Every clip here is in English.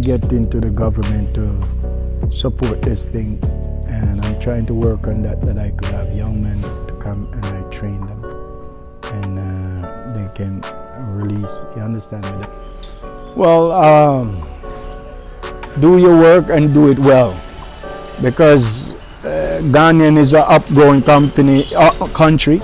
get into the government to support this thing, and I'm trying to work on that I could have young men to come and I train them, and they can release. You understand me? Well, do your work and do it well, because Ghanaian is an upgrowing country,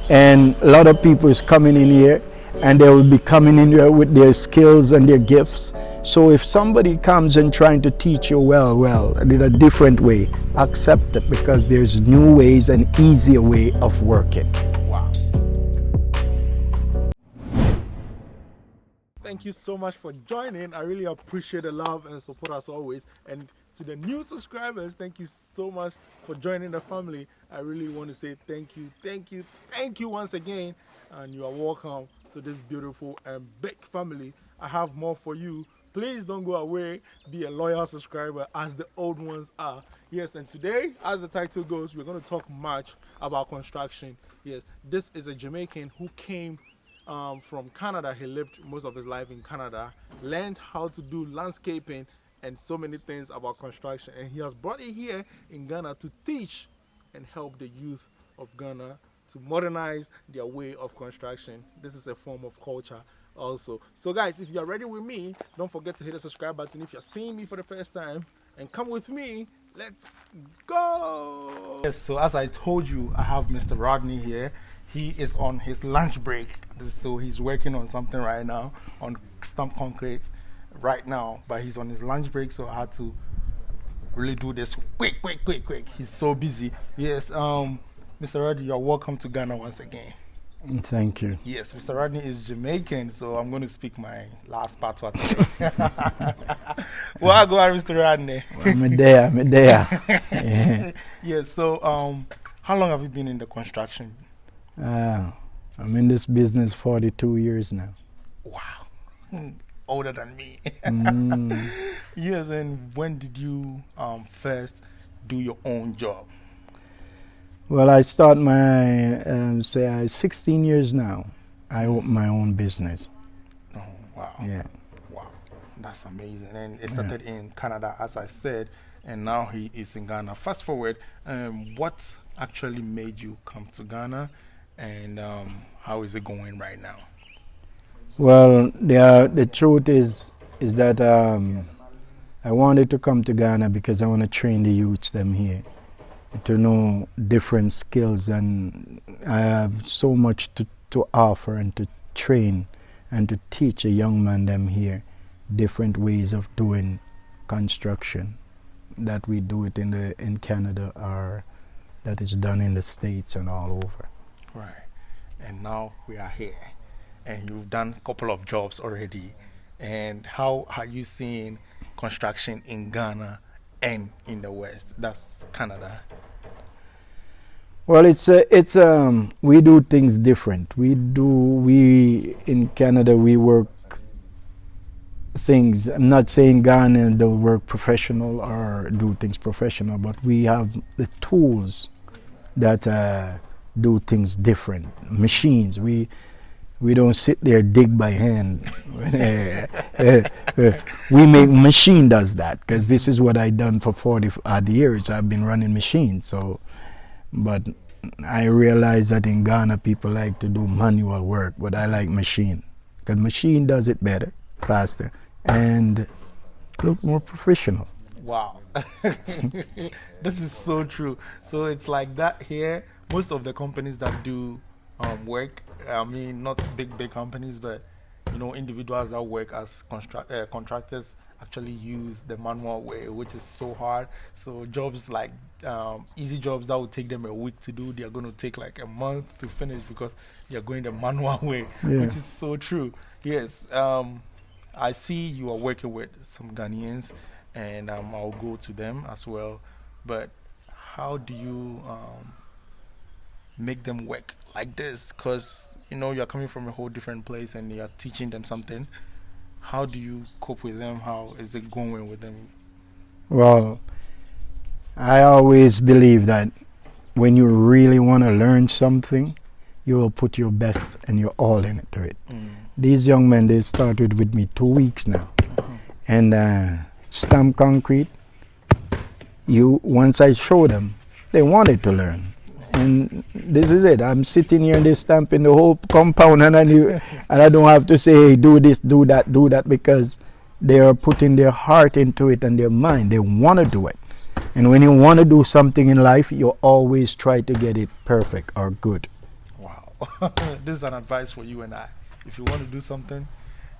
and a lot of people is coming in here, and they will be coming in here with their skills and their gifts. So if somebody comes and trying to teach you well, in a different way, accept it, because there's new ways and easier way of working. Wow. Thank you so much for joining. I really appreciate the love and support as always. And to the new subscribers, thank you so much for joining the family. I really want to say thank you once again. And you are welcome to this beautiful and big family. I have more for you. Please don't go away. Be a loyal subscriber as the old ones are. Yes, and today, as the title goes, we're going to talk much about construction. Yes, this is a Jamaican who came from Canada. He lived most of his life in Canada, learned how to do landscaping and so many things about construction, and he has brought it here in Ghana to teach and help the youth of Ghana to modernize their way of construction. This is a form of culture also. So guys, if you're ready with me, don't forget to hit the subscribe button if you're seeing me for the first time, and come with me. Let's go. Yes, so as I told you, I have Mr. Rodney here. He is on his lunch break, so he's working on something right now on stump concrete right now, but he's on his lunch break, so I had to really do this quick. He's so busy. Yes, Mr. Rodney, you're welcome to Ghana once again. Thank you. Yes, Mr. Rodney is Jamaican, so I'm going to speak my last part today. Well, I go on, Mr. Rodney. I'm there. Yeah. Yes, so how long have you been in the construction? I'm in this business 42 years now. Wow. Older than me. Yes, and when did you first do your own job? Well, I start my, 16 years now. I open my own business. Oh, wow. Yeah. Wow. That's amazing. And it started in Canada, as I said, and now he is in Ghana. Fast forward, what actually made you come to Ghana, and how is it going right now? Well, the truth is that I wanted to come to Ghana because I want to train the youths them here to know different skills, and I have so much to offer and to train and to teach a young man them here different ways of doing construction that we do it in Canada or that is done in the States and all over. Right. And now we are here, and you've done a couple of jobs already. And how are you seeing construction in Ghana and in the West? That's Canada. Well, we do things different. We in Canada we work things. I'm not saying Ghana don't work professional or do things professional, but we have the tools that do things different. Machines. We don't sit there dig by hand. We make machine does that, because this is what I done for 40 odd years. I've been running machines. So, but I realize that in Ghana people like to do manual work, but I like machine, because machine does it better, faster, and look more professional. Wow. This is so true. So it's like that here. Most of the companies that do work, I mean, not big companies, but individuals that work as contractors actually use the manual way, which is so hard. So jobs like easy jobs that would take them a week to do, they're going to take like a month to finish because you're going the manual way, which is so true. Yes, I see you are working with some Ghanaians, and I'll go to them as well. But how do you make them work like this? Because you're coming from a whole different place and you're teaching them something. How do you cope with them? How is it going with them? Well, I always believe that when you really want to learn something, you will put your best and your all into it. These young men, they started with me 2 weeks now. and stamp concrete. Once I show them, they wanted to learn. And this is it. I'm sitting here and they're stamping the whole compound, and I don't have to say, hey, do this, do that, because they are putting their heart into it and their mind. They want to do it. And when you want to do something in life, you always try to get it perfect or good. Wow. This is an advice for you and I. If you want to do something,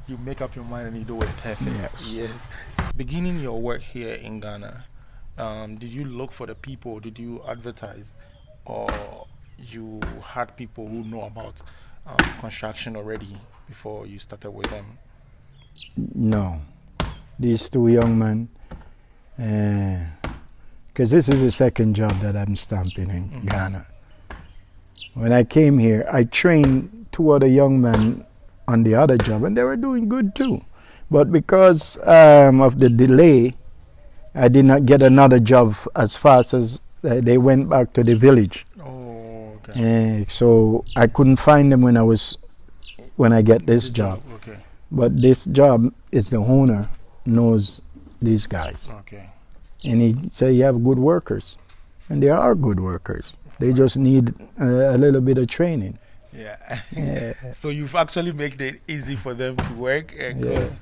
you make up your mind and you do it perfect. Yes. Beginning your work here in Ghana, did you look for the people? Did you advertise? Or you had people who know about construction already before you started with them? No. These two young men, because this is the second job that I'm stamping in Ghana. When I came here, I trained two other young men on the other job, and they were doing good too. But because of the delay, I did not get another job as fast as they went back to the village. Oh, okay. So I couldn't find them when I get this job. Okay. But this job is the owner knows these guys. Okay. And he said you have good workers, and they are good workers. They just need a little bit of training. Yeah. So you've actually made it easy for them to work, because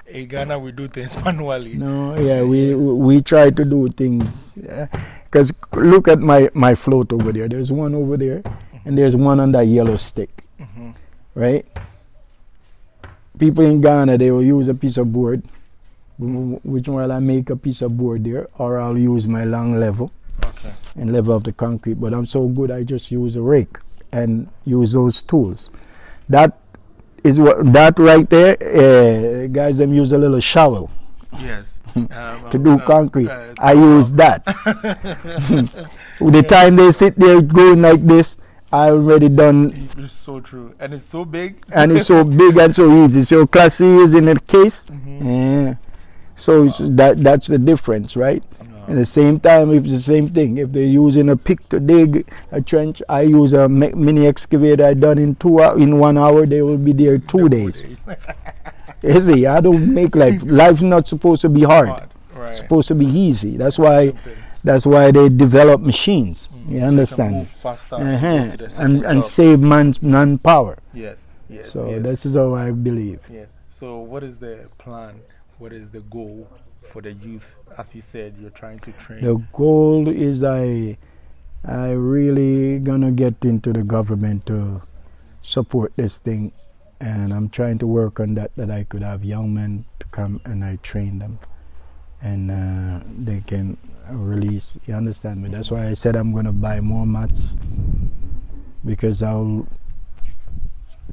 in Ghana we do things manually. No, we try to do things. Because look at my float over there. There's one over there, and there's one on that yellow stick, right? People in Ghana, they will use a piece of board, which one I make a piece of board there, or I'll use my long level and level up the concrete. But I'm so good, I just use a rake and use those tools. That is what that right there. Guys, them use a little shovel. Yes. To do concrete. I use that. The time they sit there going like this, I already done. It's so true. And it's so big. And it's so big and so easy. So class C is in the case. So that's the difference, right? At the same time, it's the same thing. If they're using a pick to dig a trench, I use a mini excavator. I done in 1 hour. They will be there 2 days. You see, I don't make life not supposed to be hard. Right. It's supposed to be easy. That's why they develop machines. You understand? Move faster and save manpower. Yes. So this is how I believe. Yeah. So what is the plan? What is the goal for the youth? As you said, you're trying to train. The goal is I really gonna get into the government to support this thing, and I'm trying to work on that I could have young men to come and I train them, and they can release. You understand me? That's why I said I'm gonna buy more mats, because I'll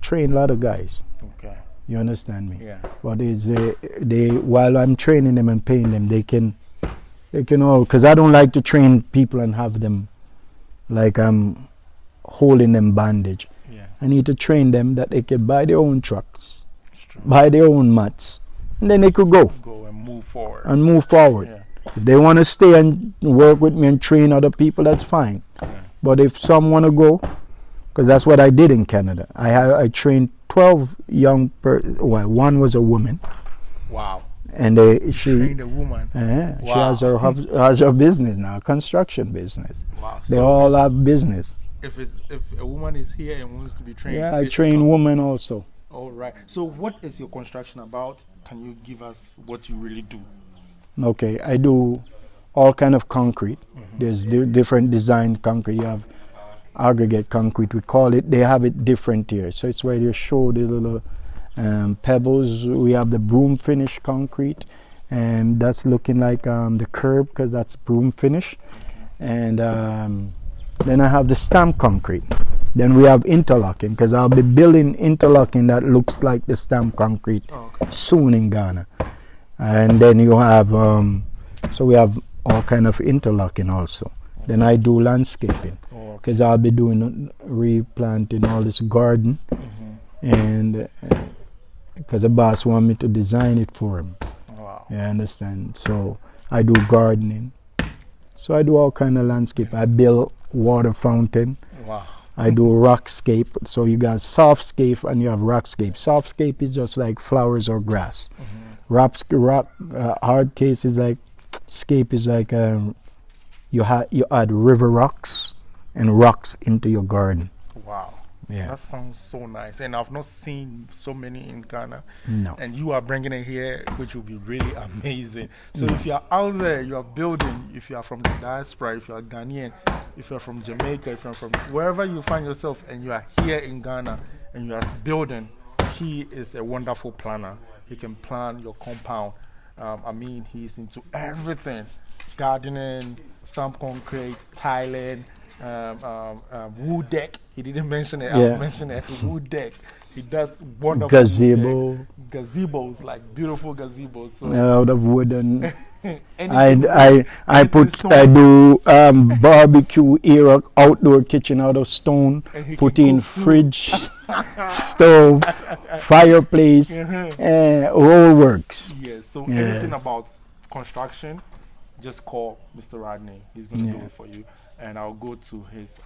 train a lot of guys. Okay. You understand me? Yeah. But they while I'm training them and paying them, they can all, because I don't like to train people and have them like I'm holding them bandage. Yeah. I need to train them that they can buy their own trucks, buy their own mats, and then they could go and move forward. Yeah. If they want to stay and work with me and train other people, that's fine. Yeah. But if some want to go, because that's what I did in Canada. I trained 12 young one was a woman. Wow. And she trained a woman. Wow. She has her business now, construction business. Wow. They all have business. If a woman is here and wants to be trained. Yeah, I train women also. All right. So what is your construction about? Can you give us what you really do? Okay, I do all kind of concrete. There's different design concrete. You have aggregate concrete, we call it. They have it different here. So it's where you show the little pebbles. We have the broom finish concrete, and that's looking like the curb, because that's broom finish. And then I have the stamp concrete. Then we have interlocking, because I'll be building interlocking that looks like the stamp concrete soon in Ghana. And then you have so we have all kind of interlocking also. Then I do landscaping, because I'll be doing replanting all this garden, and because the boss want me to design it for him. Wow. You understand? So I do gardening. So I do all kind of landscape. I build water fountain. Wow. I do rockscape. So you got softscape and you have rockscape. Softscape is just like flowers or grass. Hard case is like, scape is like you add river rocks and rocks into your garden. Wow. Yeah. That sounds so nice. And I've not seen so many in Ghana. No. And you are bringing it here, which will be really amazing. So if you are out there, you are building, if you are from the diaspora, if you are Ghanaian, if you are from Jamaica, if you are from wherever you find yourself and you are here in Ghana and you are building, he is a wonderful planner. He can plan your compound. I mean, he's into everything. Gardening, stamp concrete, tiling, wood deck. He didn't mention it. Yeah. I've mentioned it. Wood deck. He does wonderful Gazebo. gazebos, like beautiful gazebos. So Out of wood and anything I do barbecue area, outdoor kitchen out of stone, And he put can in cook too. fridge, stove, fireplace, all works. yes. So Yes. anything about construction, just call Mr. Rodney. He's gonna do Yeah. it for you. And I'll go to his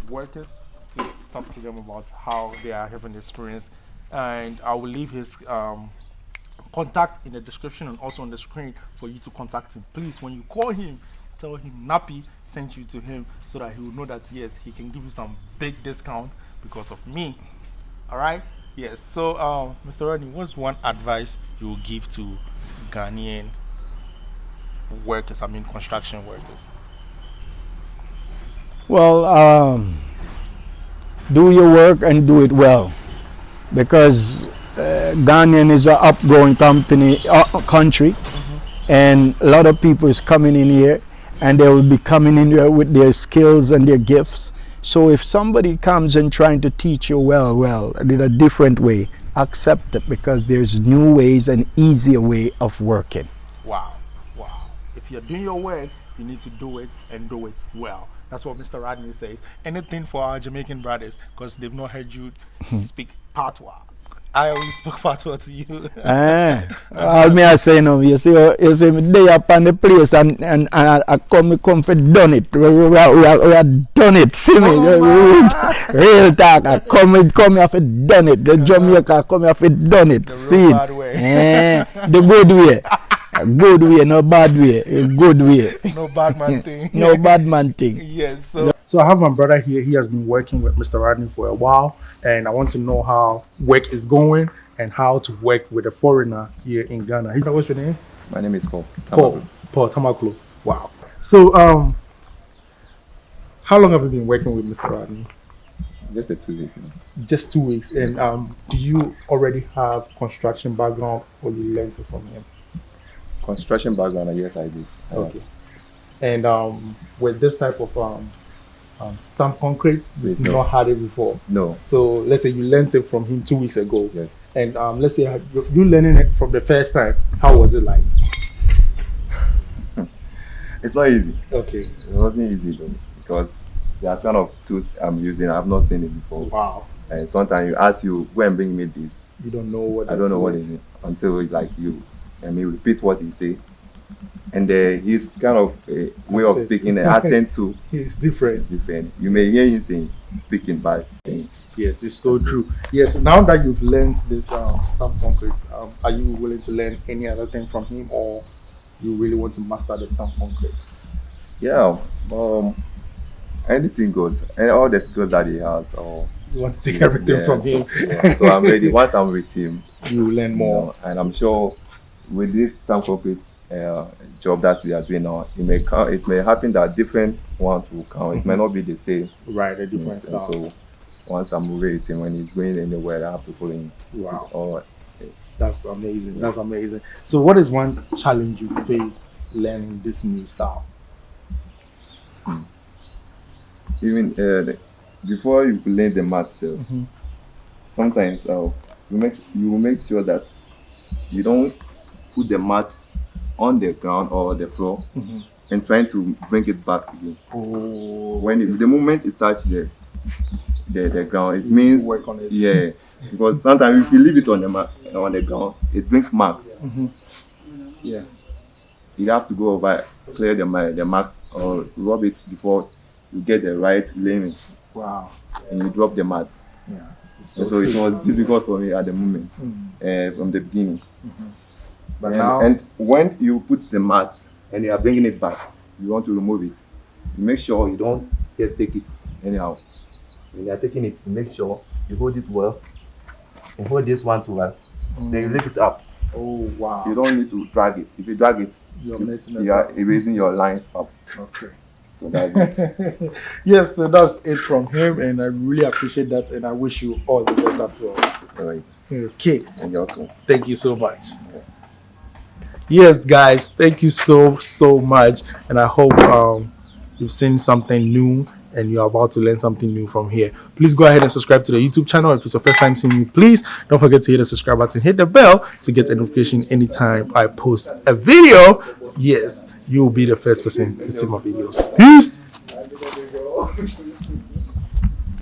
workers to talk to them about how they are having the experience. And I will leave his contact in the description and also on the screen for you to contact him. Please, when you call him, tell him Nappie sent you to him so that he will know that yes, he can give you some big discount because of me. All right? Yes. So, Mr. Rodney, what's one advice you will give to Ghanaian workers? I mean, construction workers. Well, do your work and do it well, because Ghanaian is an upgrowing country, and a lot of people is coming in here, and they will be coming in here with their skills and their gifts. So if somebody comes and trying to teach you well, in a different way, accept it, because there's new ways and easier way of working. Wow. If you're doing your work, you need to do it and do it well. That's what Mr. Rodney says. Anything for our Jamaican brothers, because they've not heard you speak patois. I always spoke patois to you. All me I say now, you see me day up on the place and I come for done it. We are done it. See me, real talk. I come here for done it. The Jamaica come here for done it. The See real it. bad way. The good way. Good way, no bad way. Good way. No bad man thing. No bad man thing. Yes. So I have my brother here. He has been working with Mr. Rodney for a while, and I want to know how work is going and how to work with a foreigner here in Ghana. What's your name? My name is Paul. Paul Tamaklo. Wow. So how long have you been working with Mr. Rodney? Just 2 weeks now. Just 2 weeks. And do you already have construction background, or you learned it from him? Construction background, yes, I did. Okay. And with this type of stamp concrete, you've No. not had it before. No. So let's say you learned it from him 2 weeks ago. Yes. And let's say you learning it from the first time. How was it like? It's not easy. Okay. It wasn't easy though, because there are kind of tools I'm using. I've not seen it before. Wow. And sometimes you ask you, go and bring me this. You don't know what. I don't know what it is until like you, repeat what he say. And his kind of way of speaking, the accent too, It's different. is different. You may hear him saying, speaking, but Yes, it's so true. Yes, now that you've learned this stamp concrete, are you willing to learn any other thing from him, or you really want to master the stamp concrete? yeah, anything goes. And all the skills that he has, You want to take everything from him. Yeah. So I'm ready. Once I'm with him, You will learn more. and I'm sure with this stamp concrete job that we are doing now, it may happen that different ones will come. It may not be the same. Right, a different style. So once I'm with him, when he's going anywhere, I have to follow him. Wow. Or That's amazing. That's amazing. So, what is one challenge you face learning this new style? even before you learn the math self, sometimes you will make sure that you don't put the mat on the ground or the floor and trying to bring it back again. Oh. The moment it touches the ground, it means work on it. Yeah, because sometimes if you leave it on the ground, it brings mark. Yeah. You have to go over, clear the marks or rub it before you get the right laying, Wow. and you drop the mat. Yeah. So it was difficult for me at the moment. from the beginning. But now, And when you put the mat and you are bringing it back, you want to remove it. You make sure you don't just take it anyhow. When you are taking it, you make sure you hold it well. You hold this one too well. Then you lift it up. oh wow, You don't need to drag it. If you drag it, you are erasing your lines up. okay. So that's it. Yes, so that's it from him, and I really appreciate that, and I wish you all the best as well. All right. Okay, And you're welcome. thank you so much. Yes, guys, thank you so much, and I hope you've seen something new and you're about to learn something new from here. Please go ahead and subscribe to the YouTube channel. If it's your first time seeing me, please don't forget to hit the subscribe button, hit the bell to get a notification anytime I post a video. Yes, you'll be the first person to see my videos. Peace.